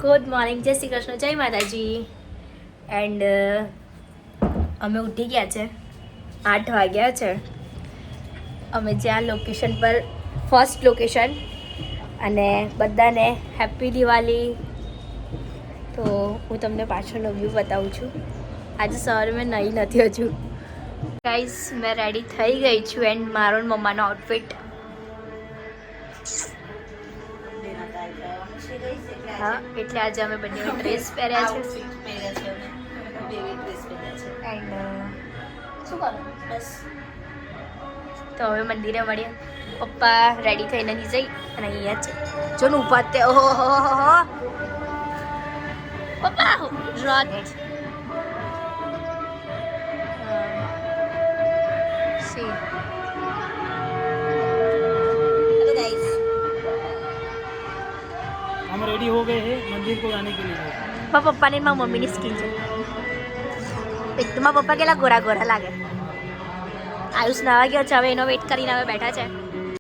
Good morning, જય શ્રી કૃષ્ણ, જય માતાજી. એન્ડ અમે ઉઠી ગયા છે, 8 વાગ્યા છે. અમે જ્યાં લોકેશન પર ફર્સ્ટ લોકેશન, અને બધાને હેપી દિવાળી. તો હું તમને પાછળનો વ્યૂ બતાવું છું. આજે સવારે મેં નહીં નથી હજુ. ગાઈઝ, મેં રેડી થઈ ગઈ છું એન્ડ મારો મમ્માનો આઉટફિટ. હા, એટલે આજે અમે બંને ડ્રેસ પહેર્યા છે. એન્ડ શું કરો બસ. તો હવે મંદિરે મળીએ. પપ્પા રેડી થઈને નહીં જઈ અને અહીંયા છે જો ને ઉભા તે. ઓહો પપ્પા રોટ સી. હેલો ગાइस, हम रेडी हो गए हैं मंदिर को जाने के लिए. પપ્પા ને મારા મમ્મીની સ્કીન છે એકદમ. પપ્પા કેટલા ગોરા ગોરા લાગે. આયુષ નાવા ગયો છે, હવે એનો વેઇટ કરીને હવે બેઠા છે.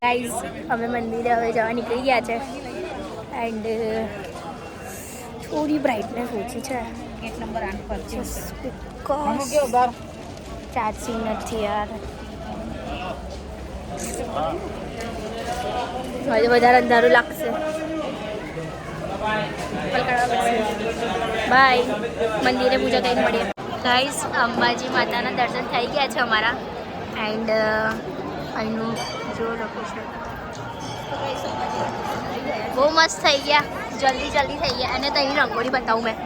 ગાઈઝ, અમે મંદિરે હવે જવા નીકળી ગયા છે. એન્ડ થોડી બ્રાઇટનેસ ઓછી છે. गेट नंबर 8 पर ચાર્જિંગ નથી યાર. હજુ વધારે અંધારું લાગશે. બાય. મંદિરે પૂજા કરીને મળીએ. ગાઈસ, અંબાજી માતાના દર્શન થઈ ગયા છે અમારા. એન્ડ અહીંનું જો લોકેશન બહુ મસ્ત થઈ ગયા. જલ્દી થઈ ગયા. અને તો અહીં રંગોળી બતાવું મેં.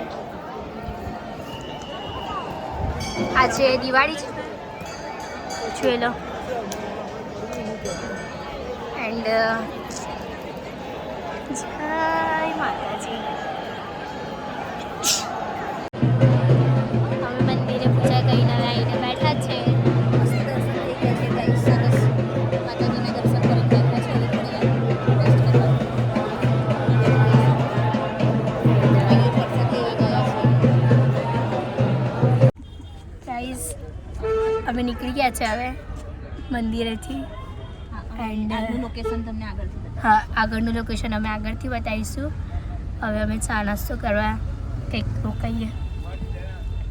આજે દિવાળી છે જોઈ લો. એન્ડ જય માતાજી. અમે મંદિરે પૂજા કરીને હવે આવીને બેઠા છે. મસ્ત દર્શન થઈ ગયા છે ગાઈસ. સરસ માતાજીના દર્શન કરીને બેઠા છે. ગાઈસ, અમે નીકળી ગયા છે હવે મંદિરેથી. એન્ડ આગળનું લોકેશન તમને આગળથી બતાવું. હા, આગળનું લોકેશન અમે આગળથી બતાવીશું. હવે અમે ચા નાસ્તો કરવા કંઈક રોકાઈએ,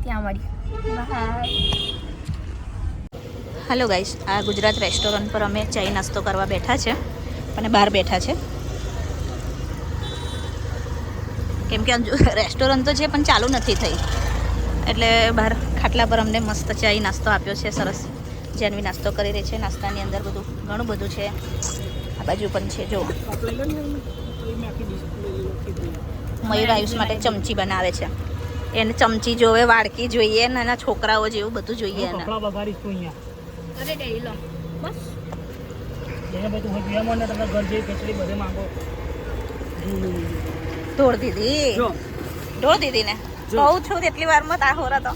ત્યાં મળીએ. બાય. હેલો ગાઈસ, આ ગુજરાત રેસ્ટોરન્ટ પર અમે ચાય નાસ્તો કરવા બેઠા છે અને બહાર બેઠા છે. કેમ કે રેસ્ટોરન્ટ તો છે પણ ચાલુ નથી થઈ, એટલે બહાર ખાટલા પર અમને મસ્ત ચાય નાસ્તો આપ્યો છે. સરસ જેનવી નાસ્તો કરી રહી છે. નાસ્તાની અંદર ઘણું બધું છે. આ બાજુ પણ છે જો. મયુર આયુષ માટે ચમચી બનાવે છે. એને ચમચી જોવે, વાડકી જોઈએ, નાના છોકરાઓ જેવું બધું જોઈએ એને. કપડા બગાડીશ તું અહીંયા. અરે ડેડી લો બસ. જેને બધું હોય ગયા મને તમે ઘર જઈ ખીચડી બધે માંગો. ઢોળ દીધી ને કહું છું એટલી વારમાં તા હોરા તો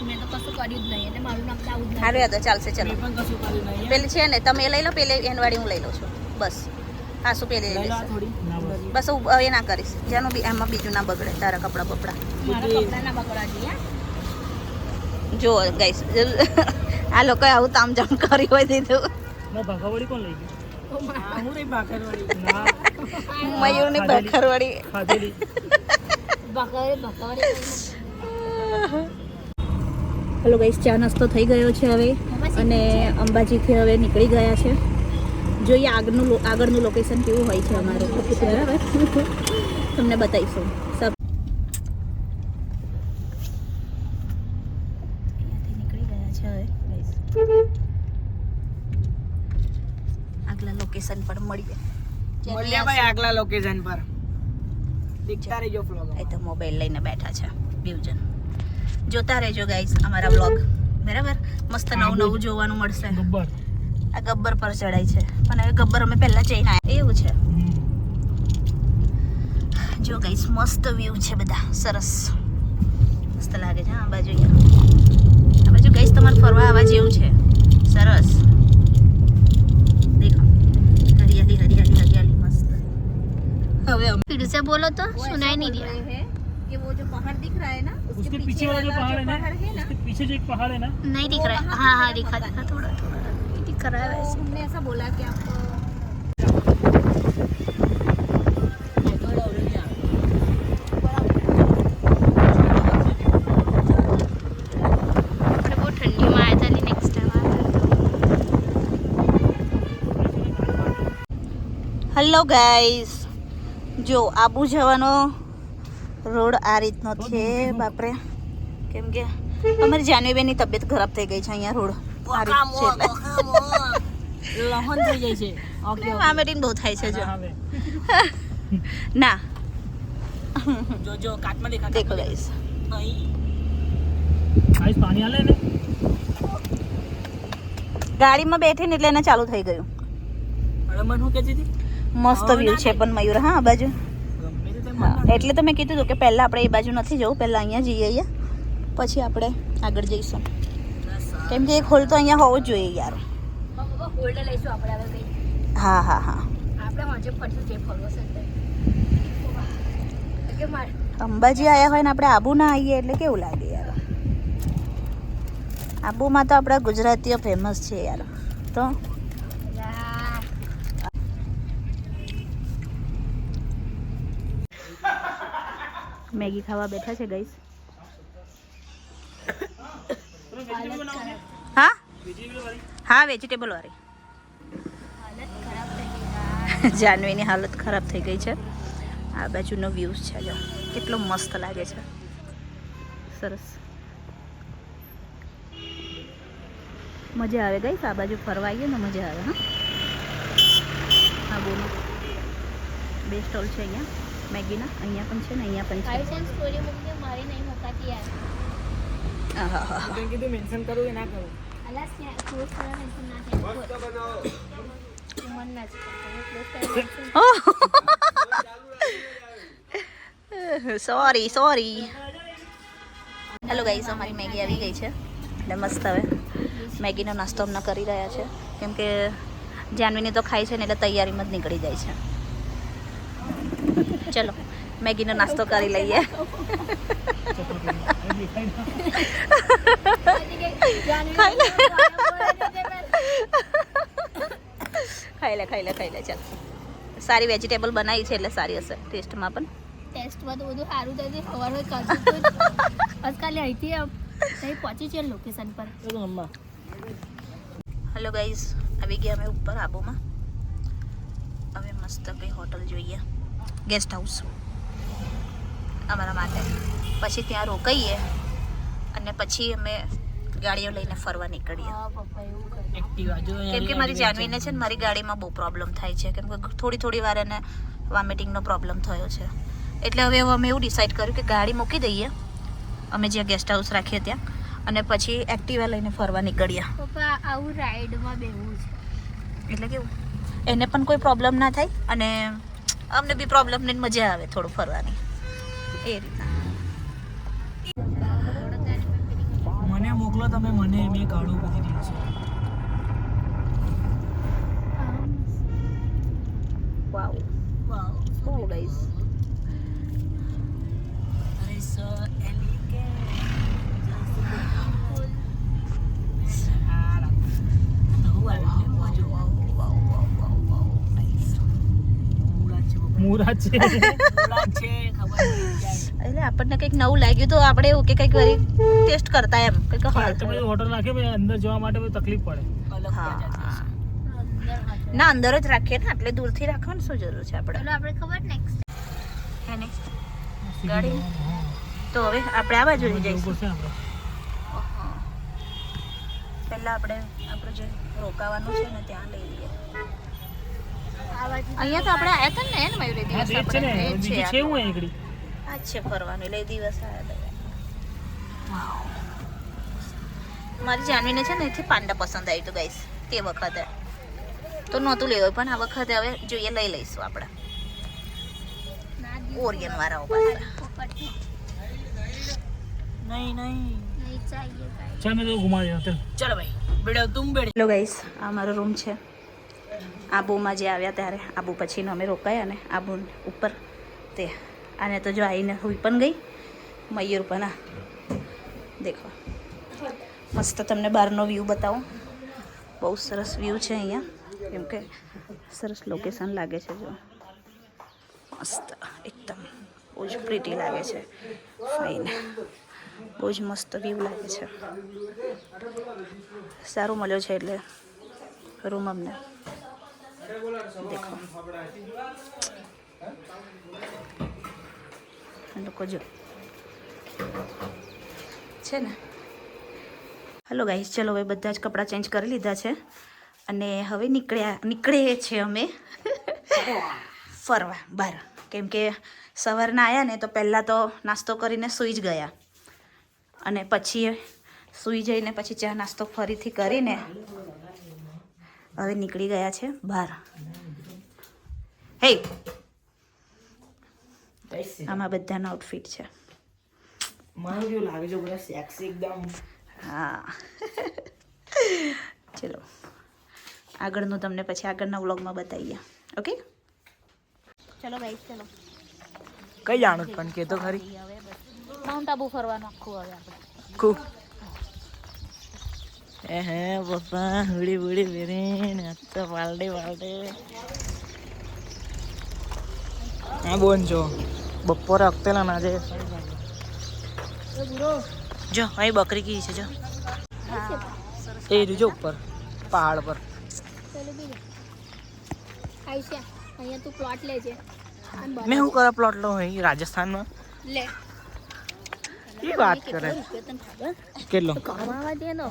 મેં તો કશું કર્યું જ નહીં, એટલે મારું નામ તો આવું જ સારું યાદ ચાલશે. ચલો મેં પણ કશું કર્યું નહીં. પેલી છે ને તમે લઈ લો, પેલી એનવાડી હું લઈ લઉં છું. બસ હા, શું પેલી લઈ લઈશ. થોડી ના બસ. બસ હું એ ના કરીશ જેનું બી એમાં બીજું ના બગડે. તારા કપડાં બપડા મારા કપડાં ના બગડવા જોઈએ. જો ગાઈસ, આ લોકોએ આવું તામઝામ કરી હોય દીધું. ના ભાગાવાળી કોણ લઈ ગયું? હું નહીં ભાગાવાળી. ના મયુરની બખરવાળી ખાધેલી. હેલો ગાઈસ, ચા નાસ્તો થઈ ગયો છે હવે, અને અંબાજીથી હવે નીકળી ગયા છે. જોઈએ આગળનું લોકેશન કેવું હોય છે અમારું, બરાબર તમને બતાવીશું. અહીંયાથી નીકળી ગયા છે હવે ગાઈસ. આગલા લોકેશન પર મળીએ. ભાઈ આગલા લોકેશન પર દીખતા રહેજો વ્લોગ. એ તો મોબાઈલ લઈને બેઠા છે બેવજન. જોતા રહેજો ગાઈસ અમારા વ્લોગ, બરાબર. મસ્ત નવું જોવાનું મળશે. ગબ્બર આ ગબ્બર પર ચડાય છે, પણ હવે ગબ્બર અમે પહેલા જઈને આવ્યા એવું છે. જો ગાઈસ, મસ્ત વ્યૂ છે બધા. સરસ મસ્ત લાગે છે. આ બાજુ આ બાજુ ગાઈસ તમારે ફરવા આવવા જેવું છે. સરસ દેખો, હરિયાળી મસ્ત. હવે फिर से बोलो तो सुनाई नहीं दिया. ये वो जो पहाड़ दिख रहा है ना, उसके पीछे वाला जो पहाड़ है ना, उसके पीछे जो एक पहाड़ है ना, नहीं दिख रहा है. हाँ दिखा थोड़ा दिख रहा है वैसे. हमने ऐसा बोला कि आपको હેલો ગાઈસ, જો આબુ જવાનો રોડ આ રીતનો છે. બાપરે, કેમ કે અમારી જાનવીબેનની તબિયત ખરાબ થઈ ગઈ છે. અહીંયા રોડ આ રીત છે લહન થઈ જાય છે. ઓકે વામિટિંગ બહુ થાય છે. જો ના જો કાટમાં દેખા દેખો ગાઈસ, આઈસ પાણી આલે ને ગાડીમાં બેઠીને એટલે એને ચાલુ થઈ ગયું. અરે મન હું કહેતી હતી મસ્ત વ્યૂ છે પણ મયુર, હા આ બાજુ. ગમે તે હા, એટલે તો મેં કીધું હતું કે પહેલાં આપણે એ બાજુ નથી જવું, પહેલાં અહીંયા જઈએ અહીંયા, પછી આપણે આગળ જઈશું. કેમ કે એક હોલ તો અહીંયા હોવો જ જોઈએ યાર. હોલ્ડર લઈશું આપણે હવે કઈ. હા હા હા, આપણે હોજે ફરશું જે ફરવો છે કે મારે અંબાજી આવ્યા હોય ને આપણે આબુ ના આવીએ એટલે કેવું લાગે યાર. આબુમાં તો આપણા ગુજરાતીઓ ફેમસ છે યાર. તો મેગી ખાવા બેઠા છે ગાઈસ. હા હા, વેજીટેબલ વાળી. જાનવીની હાલત ખરાબ થઈ ગઈ છે. આ બાજુનો વ્યૂઝ છે, જો કેટલો મસ્ત લાગે છે. સરસ મજા આવે ગાઈસ, આ બાજુ ફરવા આવીએ ને મજા આવે. હા, આબુનો બે સ્ટોલ છે અહીંયા મેગીના. અહીંયા પણ છે ને અહીંયા પણ છે. સ્ટોરી મૂકીને મારી નહીં મુકાતી યાર. આહાહા. મેં કીધું મેન્શન કરું કે ના કરું અલા ક્લોઝ કરવા મેન્શન ના થાય. મન ના જ ક્લોઝ કરવા સોરી સોરી. હેલો ગાઈસ, અમારી મેગી આવી ગઈ છે એટલે મસ્ત. હવે મેગીનો નાસ્તો અમને કરી રહ્યા છે, કેમ કે જાનવીની તો ખાય છે ને એટલે તૈયારીમાં જ નીકળી જાય છે. ચલો મેગીનો નાસ્તો કરી લઈએ. ખાઈ લે ખાઈ લે ખાઈ લે ખાઈ લે. ચાલ, સારી વેજીટેબલ બનાવી છે એટલે સારી હશે ટેસ્ટમાં પણ. ટેસ્ટમાં તો બધું સારું થયું. સવાર હોય કરતું આજકાલે અહીંથી અહીં પહોંચી છે લોકેશન પર. હેલો ગાઈઝ, આવી ગયા અમે ઉપર આબુમાં. હવે મસ્ત કંઈ હોટલ જોઈએ, ગેસ્ટ હાઉસ અમારા માટે. પછી ત્યાં રોકાઈએ અને પછી અમે ગાડીઓ લઈને ફરવા નીકળીએ. પપ્પા એવું કરે. એક્ટિવા જો કેમ કે મારી જાનવીને છે ને મારી ગાડીમાં બહુ પ્રોબ્લેમ થાય છે, કેમ કે થોડી વાર એને વોમિટિંગનો પ્રોબ્લેમ થયો છે. એટલે હવે અમે એવું ડિસાઈડ કર્યું કે ગાડી મૂકી દઈએ અમે જ્યાં ગેસ્ટ હાઉસ રાખીએ ત્યાં, અને પછી એક્ટિવા લઈને ફરવા નીકળીએ. પપ્પા આવું રાઈડમાં બેવું છે એટલે કેવું એને પણ કોઈ પ્રોબ્લેમ ના થાય અને અમને બી પ્રોબ્લેમ નહીં, મજા આવે થોડું ફરવાની એ રીતના. મને મોકલો તમે, મને મેં કાઢું બધી રીલ્સ. વાવ વાવ ગાઈસ. અરે સો એલિગેન્ટ. સારા નવું આવ્યું છે. મૂરા છે ખબર નહીં જાય. એટલે આપણને કંઈક નવું લાગ્યું તો આપણે એવું કે કંઈક વળી ટેસ્ટ કરતા એમ કંઈક હોટલ નાખે ભાઈ અંદર જવા માટે તકલીફ પડે. હા ના, અંદર જ રાખીએ ને, એટલે દૂરથી રાખવાની શું જરૂર છે આપણે. ચલો આપણે ખબર નેક્સ્ટ હે ને ગાડી તો હવે આપણે આ બાજુ જઈશું. પહેલા આપણે આપણે જે રોકાવાનું છે ને ત્યાં લઈ લઈએ. અહીંયા તો આપણે આવ્યા હતા ને મયુરી દિવસ આપણે એ જ છે આ જ છે ફરવાનું, એટલે એ દિવસ આવ્યા હતા. મારી જાનવીને છે ને એથી પાંડા પસંદ આવ્યું હતું ગાઈસ. તે વખતે તો નહોતું લેવું, પણ આ વખતે હવે જોઈએ લઈ લઈશું આપણે ઓરિયન વાળાઓ પાસે. નહીં નહીં નહીં ચાહીએ ભાઈ. ચલ મેં તો ઘુમા દેના. ચલ ભાઈ બેડો તું બેડ. હેલો ગાઈસ, આ મારો રૂમ છે. આબુમાં જે આવ્યા ત્યારે આબુ પછીનો અમે રોકાયા ને આબુ ઉપર તે. આને તો જો આવીને હુઈ પણ ગઈ મયુર પણ. આ દેખો મસ્ત તમને બહારનો વ્યૂ બતાવું. બહુ સરસ વ્યૂ છે અહીંયા, કેમ કે સરસ લોકેશન લાગે છે. જો મસ્ત એકદમ બહુ જ પ્રીટી લાગે છે, ફાઇન, બહુ જ મસ્ત વ્યૂ લાગે છે. સારું મળ્યો છે એટલે રૂમ અમને. લોકો જો છે ને. હલો ગાઈસ, ચલો હવે બધા જ કપડાં ચેન્જ કરી લીધા છે અને હવે નીકળે છે અમે ફરવા બહાર. કેમ કે સવારના આવ્યા ને તો પહેલાં તો નાસ્તો કરીને સૂઈ જ ગયા અને પછી સૂઈ જઈને પછી ચા નાસ્તો ફરીથી કરીને હવે નીકળી ગયા છે બહાર. હે, આમાં બધાનો આઉટફિટ છે. મને કેવું લાગે છે બધા સેક્સી એકદમ. હા ચલો આગળનું તમને પછી આગળના વ્લોગમાં બતાવીએ. ઓકે ચલો ગાઈસ, ચલો. કઈ જાણું પણ કે તો ખરી. હવે માઉન્ટ આબુ ફરવાનું આખું હવે આપણે. કુ હે પપ્પા હુડી બુડી વેરીને તો વાલડે હા બોન છો બપોરે અકતેલા ના જે જો અહીં બકરી કી છે જો. એ રીજો ઉપર પહાડ પર. અહીંયા તું પ્લોટ લેજે. મેં શું કરે પ્લોટ લો અહીં રાજસ્થાનમાં લે એ વાત કરે. કેટલો કમાવા દે નો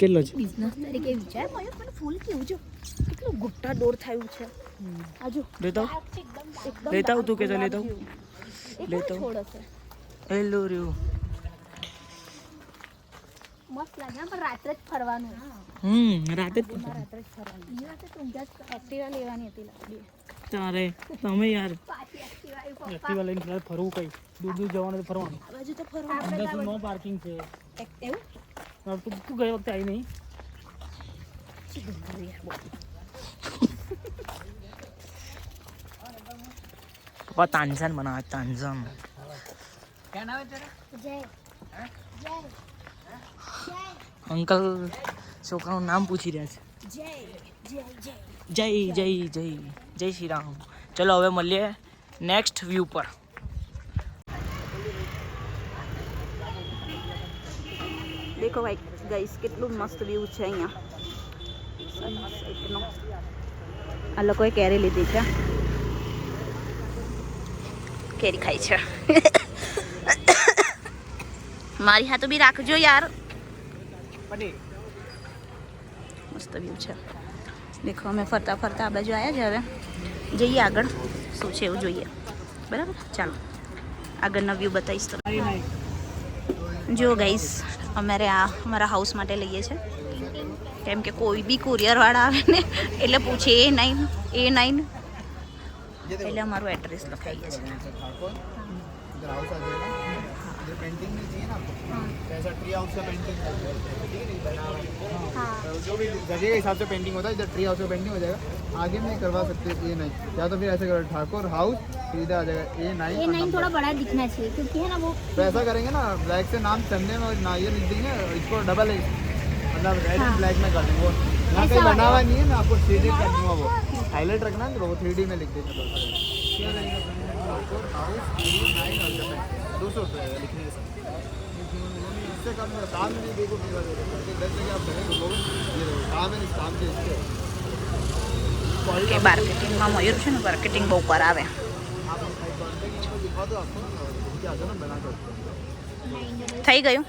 કેટલો છે બિઝનેસ તરીકે વિચાર. મને પણ ફૂલ કેવું છે, કેટલું ગુટ્ટા દોર થયું છે. આજુ લેતા એકદમ લેતા આવું તું કે તો લેતા લેતો છોડ હશે. હેલો રહ્યું. મસ્ત લાગે પણ રાત્રે જ ફરવાનું. રાતે જ રાત્રે જ ફરવાનું. એ રાતે તું એક્ટિવા લેવાની હતી લાગી. તારે તમે યાર પાછી એક્ટિવા એક્ટિવા લઈને ફરવા ફરવું કઈ દૂર દૂર જવાનું ફરવાનું. આ બાજુ તો ફરવાનું. અંદર નો પાર્કિંગ છે. એવું તું ગઈ વખતે આવી નહીં. પપ્પા તાંઝાન બનાવે તાંઝાન. અંકલ છોકરાનું નામ પૂછી રહ્યા છે. જય જય જય જય શ્રી રામ. ચલો હવે મળીએ નેક્સ્ટ વ્યૂ પર. દેખો ભાઈ ગાઈસ, કેટલું મસ્ત વ્યૂ છે અહીંયા. આ લોકોએ કેરી લીધી છે, કેરી ખાઈ છે. મારી હાથ બી રાખજો યાર. મસ્ત વ્યૂ છે. દેખો અમે ફરતા ફરતા આ બાજુ આવ્યા છે. હવે જઈએ આગળ શું છે એવું જોઈએ. બરાબર, ચાલો આગળનો વ્યૂ બતાવીશ તો. જો ગાઈસ, અમારા હાઉસ માટે લઈએ છે. કેમ કે કોઈ બી કુરિયરવાળા આવે ને એટલે પૂછે A9 એટલે અમારું એડ્રેસ લખાઈએ છે. पेंटिंग नहीं चाहिए ना आपको, ऐसा ट्री हाउस का पेंटिंग जो भी जगह के हिसाब से पेंटिंग होता है. इधर ट्री हाउस का पेंटिंग हो जाएगा. आगे में नहीं करवा सकते A9, या तो फिर ऐसे करो ठाकुर हाउस, फिर इधर आ जाएगा A9. थोड़ा बड़ा दिखना चाहिए क्योंकि है ना वो. तो ऐसा करेंगे ना, ब्लैक से नाम चंदे में ना ये लिख देंगे, इसको डबल मतलब रेड एंड ब्लैक में कर देंगे. वो यहाँ कहीं बना हुआ नहीं है ना, आपको 3D कर दूंगा. वो हाईलाइट रखना है तो वो 3D में लिख देंगे. ठाकुर हाउस A9 ₹200 लिखने के साथ. इससे कम काम नहीं. देखो मेरा 10 जगह आप करेंगे लोग ये काम है इस काम के इसके કે માર્કેટિંગમાં મયુર છે ને, માર્કેટિંગ બહુ કરાવે. दिखा दो आपको क्या ना बना कर થઈ ગયું.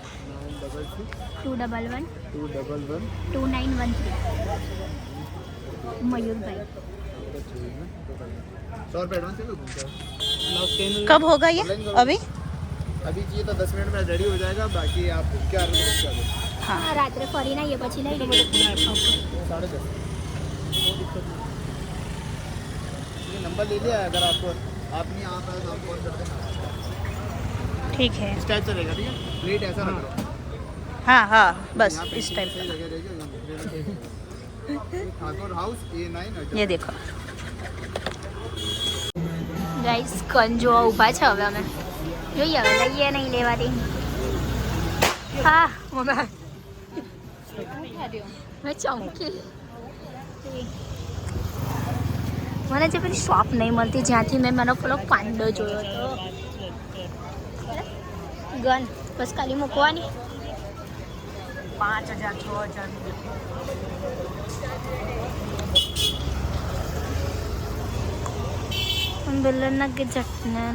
211 211 2913 મયુરભાઈ. 100 रुपये एडवांस है. कब होगा ये? अभी अभी चाहिए तो 10 मिनट में रेडी हो जाएगा. बाकी आप क्या हाँ રાત્રે ફરીને આવીએ પછી લઈ લઈએ. 10:30 ये नंबर ले लिया. अगर आपको आप नहीं आ पाए तो आप कॉल कर देना. ठीक है. इस टाइप से रहेगा. ठीक है, प्लेट ऐसा रख लो. हाँ हाँ बस यहाँ पे इस टाइप सही जगह रहेगी. Thakur house A9. ये देखो. ગાઈસ કન જોવા ઊભા છે. હવે અમે જોઈએ હવે લઈએ નહીં લેવાથી. હા મેં ચમકી. મને જે પેલી શોપ નહીં મળતી જ્યાંથી મેં મારો પેલો પાંડો જોયો હતો. ગન બસ ખાલી મૂકવાની. 5,000 6,000 બેલના કે જટના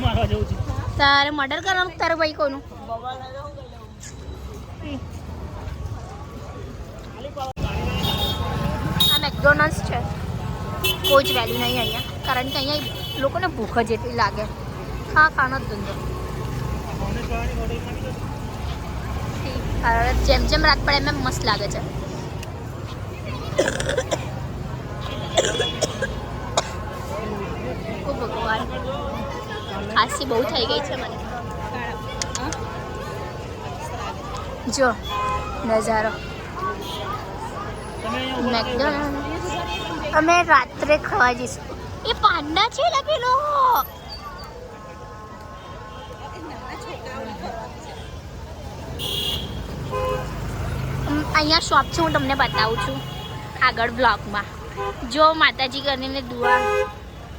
મારવા જવું છે. તારે મર્ડર કરવાનું તારે ભાઈ કોનું? આ મેકડોનલ્ડ્સ છે. કોઈ જ વેલ્યુ નહીં અહીંયા, કારણ કે અહીંયા લોકોને ભૂખ જ એટલી લાગે. ખાવાનો જ ધંધો. જેમ જેમ રાત પડે એમ મસ્ત લાગે છે. ઓ ભગવાન, ખાંસી બહુ થઈ ગઈ છે મને. જો નજારો મેકડોનલ્ડ. અમે રાત્રે ખાવા જઈશું. એ પાંડા છે લા પેલો. અહીંયા શોપ છે, હું તમને બતાવું છું આગળ બ્લોગમાં. જો માતાજી કરીને દુઆ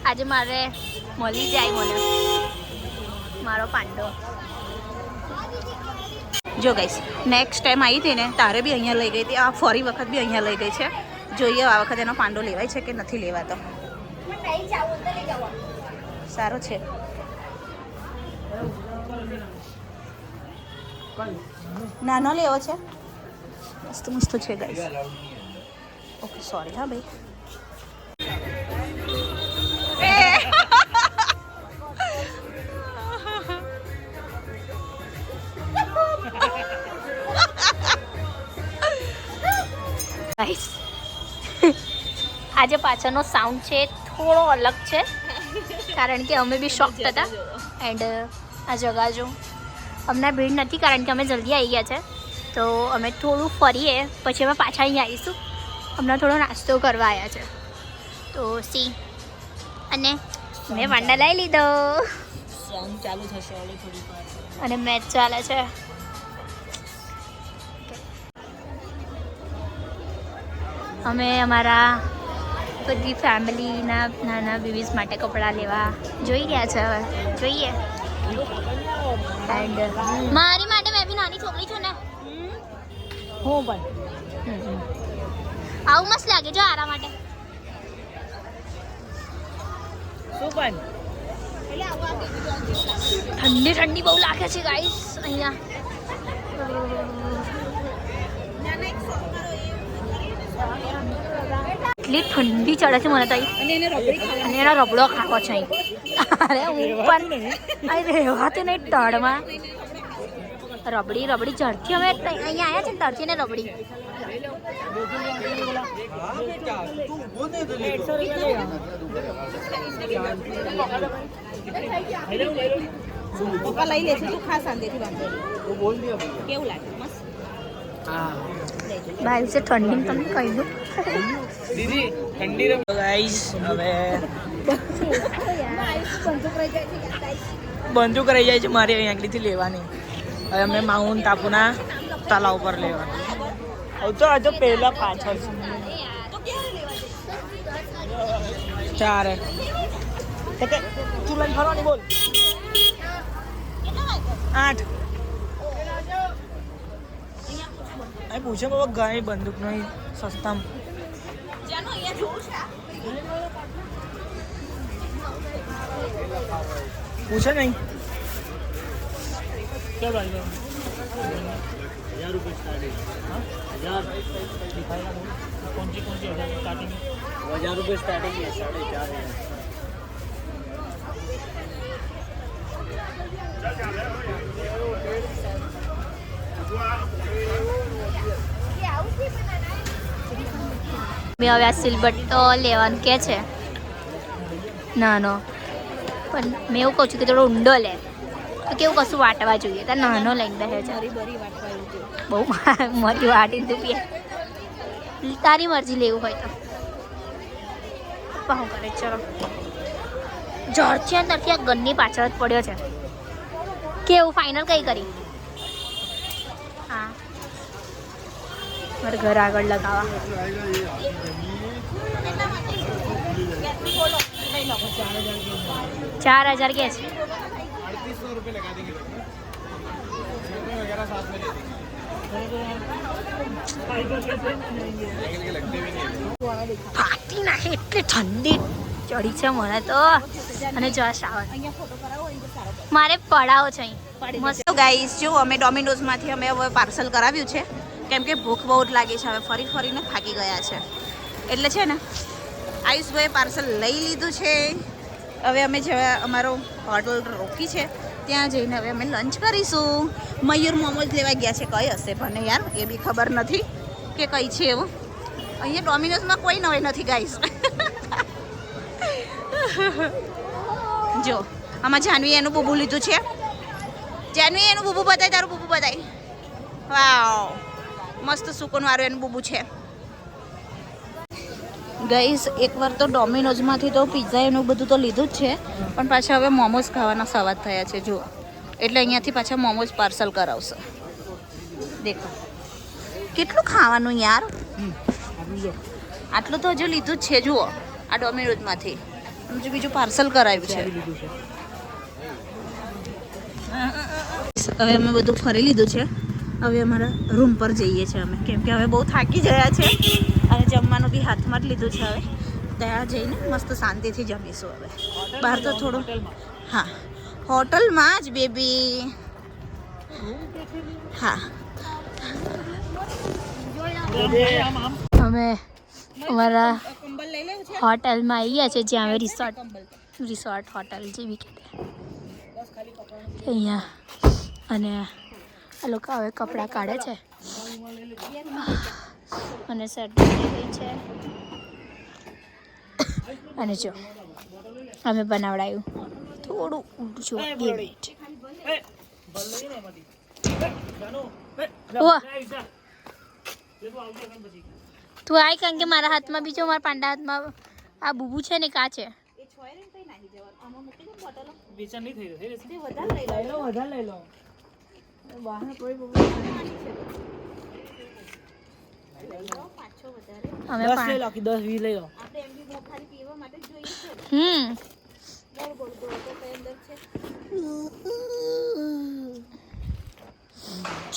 આજે મારે મળી જાય મને મારો પાંડો. જો ગાઈસ નેક્સ્ટ ટાઈમ આવી હતી ને તારે બી અહીંયા લઈ ગઈ હતી. આ ફરી વખત બી અહીંયા લઈ ગઈ છે. જોઈએ આ વખત એનો પાંડો લેવાય છે કે નથી લેવાતો. સારો છે. નાનો લેવો છે. મસ્ત મસ્ત છે ગાઈસ. ઓકે સોરી હા ભાઈ. ગાઈસ આજે પાછળનો સાઉન્ડ છે થોડો અલગ છે, કારણ કે અમે બી શોખ હતા. એન્ડ આ જગા જો અમને ભીડ નથી, કારણ કે અમે જલ્દી આવી ગયા છે. તો અમે થોડું ફરીએ પછી અમે પાછા અહીંયા આવીશું. હમણાં થોડો નાસ્તો કરવા આવ્યા છે. તો સી અને મેં વાંડા લઈ લીધો સોંગ ચાલુ થશે હવે થોડી વાર. અને મેચ ચાલે છે. અમે અમારા બધી ફેમિલીના નાના બેબીઝ માટે કપડાં લેવા જોઈ રહ્યા છે. હવે જોઈએ. એન્ડ મારી માટે મેં બી નાની છોકરી છું ને. હું પણ આવું મસ્ત લાગે જો આરા માટે. શું પણ ઠંડી ઠંડી બહુ લાગે છે ગાઈસ અહીંયા. એટલી ઠંડી ચડે છે મને તો અહીં. અને એનો રબડો ખાવો છે અહીં. અરે હું પણ અહીં રહેવાતું નહીં તળમાં. રબડી ચડતી અમે અહીંયા આવ્યા છે ને તળતી ને રબડી. પપ્પા લઈ લેશે તું ખા શાંતિથી વાંધો કેવું લાગે મસ્ત. બહાર છે ઠંડી તમને કહી દઉં. દીદી ઠંડી ગાઈસ હવે બંદૂક રહી જાય છે મારી અહીં આગળથી લેવાની. હવે અમે માઉન્ટ ટાપુના તળાવ પર લેવાની. હવે તો હજુ પહેલા પાછળ છે. ચારે તું લઈને ફરવાની બોલ. 8 અહીં પૂછે બાબા ગાય બંદૂક નહીં સસ્તામાં पूछा नहीं क्या बात है 1000 रुपये स्टार्टिंग. 1000 दिखाएगा कौन सी स्टार्टिंग 1000 रुपये स्टार्टिंग है 4.5. મેં હવે આ સિલબટ્ટો લેવાનું કે છે નાનો, પણ મેં એવું કહું છું કે થોડો ઊંડો લે તો કેવું કશું વાટવા જોઈએ. તો નાનો લઈને દે છે બહુ મોટી વાટી તું પીએ. તારી મરજી લેવું હોય તો શું કરે. ચલો જળથી અંદરથી આ ગનની પાછળ જ પડ્યો છે. કેવું ફાઇનલ કઈ કરી? હા મારે ઘર આગળ લગાવવા. 4000 કે છે. 3800 रुपये लगा देंगे. वगैरह साथ में लगते भी नहीं. ફાટી નાખે એટલી ઠંડી ચડી છે મને તો. અને જો શાવર મારે પડાવો છે અહીં મસ્ત. ગાઈસ જો અમે ડોમિનોઝમાંથી અમે હવે પાર્સલ કરાવ્યું છે કેમ કે ભૂખ બહુ જ લાગી છે. હવે ફરી ફરીને થાકી ગયા છે એટલે છે ને આયુષભાઈએ પાર્સલ લઈ લીધું છે. હવે અમે જેવા અમારો હોટલ રોકી છે ત્યાં જઈને હવે અમે લંચ કરીશું. મયુર મોમોઝ લેવા ગયા છે, કઈ હશે પણ યાર એ બી ખબર નથી કે કઈ છે એવું. અહીંયા ડોમિનોઝમાં કોઈ નવાઈ નથી ગાઈસ. જો આમાં જાનવી એનું બૂબુ લીધું છે. જાનવી એનું બૂબુ બતાય, તારું બૂબુ બતાય. વાવ મસ્ત સુકૂનવાળું એનું બૂબુ છે. ગઈસ એકવાર તો ડોમિનોઝમાંથી તો પિઝા એનું બધું તો લીધું જ છે પણ પાછા હવે મોમોઝ ખાવાના સવાદ થયા છે જુઓ. એટલે અહીંયાથી પાછા મોમોઝ પાર્સલ કરાવશે. દેખો કેટલું ખાવાનું યાર. આટલું તો હજુ લીધું જ છે જુઓ આ ડોમિનોઝમાંથી. હજુ બીજું પાર્સલ કરાવ્યું છે. હવે અમે બધું ફરી લીધું છે. હવે અમારા રૂમ પર જઈએ છીએ અમે કેમ કે હવે બહુ થાકી ગયા છે અને જમવાનું બી હાથમાં જ લીધું છે. હવે ત્યાં જઈને મસ્ત શાંતિથી જમીશું. હવે બહાર તો થોડું હા હોટલમાં જ બેબી. હા અમે અમારા હોટલમાં આવી ગયા છે જ્યાં અમે રિસોર્ટ હોટલ જેવી કે અહીંયા. અને આ લોકો હવે કપડાં કાઢે છે અને શરદી થઈ ગઈ છે. અને જો અમે બનાવડાયું થોડું ઊંડું છું 2 મિનિટ. તું આય કારણ કે મારા હાથમાં બીજો મારા પાંડા હાથમાં આ બુબુ છે ને કા છે. અમે 10 લઈ લો કે 10 20 લઈ લો.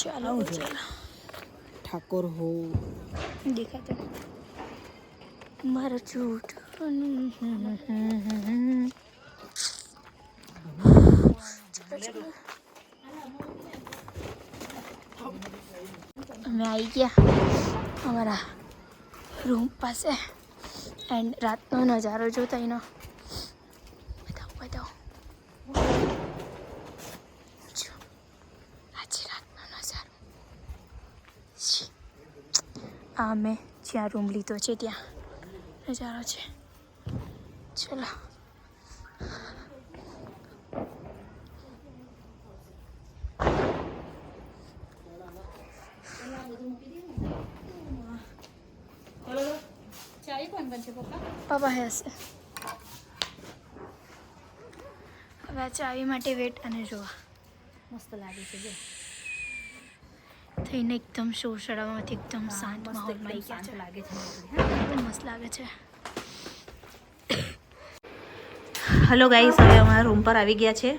ચાલો ઠાકોર હો દેખાતો મારા છૂટ. અમે આવી ગયા અમારા રૂમ પાસે એન્ડ રાતનો નજારો જોતા એનો બતાવો જો આજે રાતનો નજારો. આ અમે જ્યાં રૂમ લીધો છે ત્યાં નજારો છે. ચલો પપ્પા હશે. હવે આ ચાવી માટે વેટ. અને જોવા મસ્ત લાગે છે જો થઈને એકદમ શોરશરામાંથી એકદમ શાંત માહોલમાં આવી ગયા છે. લાગે છે બહુ મસ્ત લાગે છે. હલો ગાઈસ હવે અમારા રૂમ પર આવી ગયા છે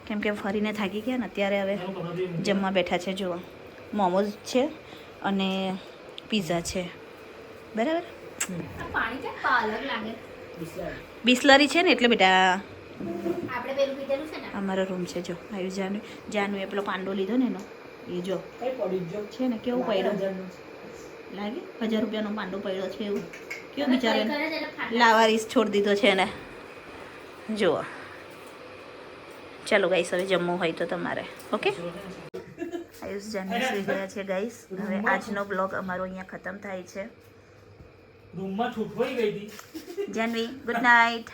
કેમ કે ફરીને થાકી ગયા ને. અત્યારે હવે જમવા બેઠા છે. જુઓ મોમોઝ છે અને પિઝા છે બરાબર. બિસ્લરી છે ને એટલે બેટા અમારો રૂમ છે. જો આવ્યું જાનુ એ પેલો પાંડો લીધો ને એનો એ જો છે ને કેવું પડ્યો લાગે. 1000 રૂપિયાનો પાંડો પડ્યો છે એવું. કેવું બિચારે લાવારીસ છોડી દીધો છે ને. જુઓ ચાલો ગાઈસ હવે જમવું હોય તો તમારે ઓકે. આયુષ જાનવી સુઈ ગયા છે ગાઈસ. હવે આજનો બ્લોગ અમારો અહીંયા ખતમ થાય છે. રૂમમાં છૂટવાઈ ગઈ હતી Janvi good night.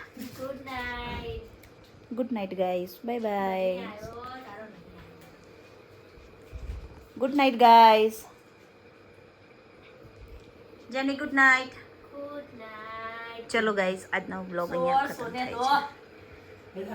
Good night guys. Bye bye. Good night guys. Janvi good night. ચલો ગાઈસ આજનો બ્લોગ અહીંયા ખતમ થાય છે.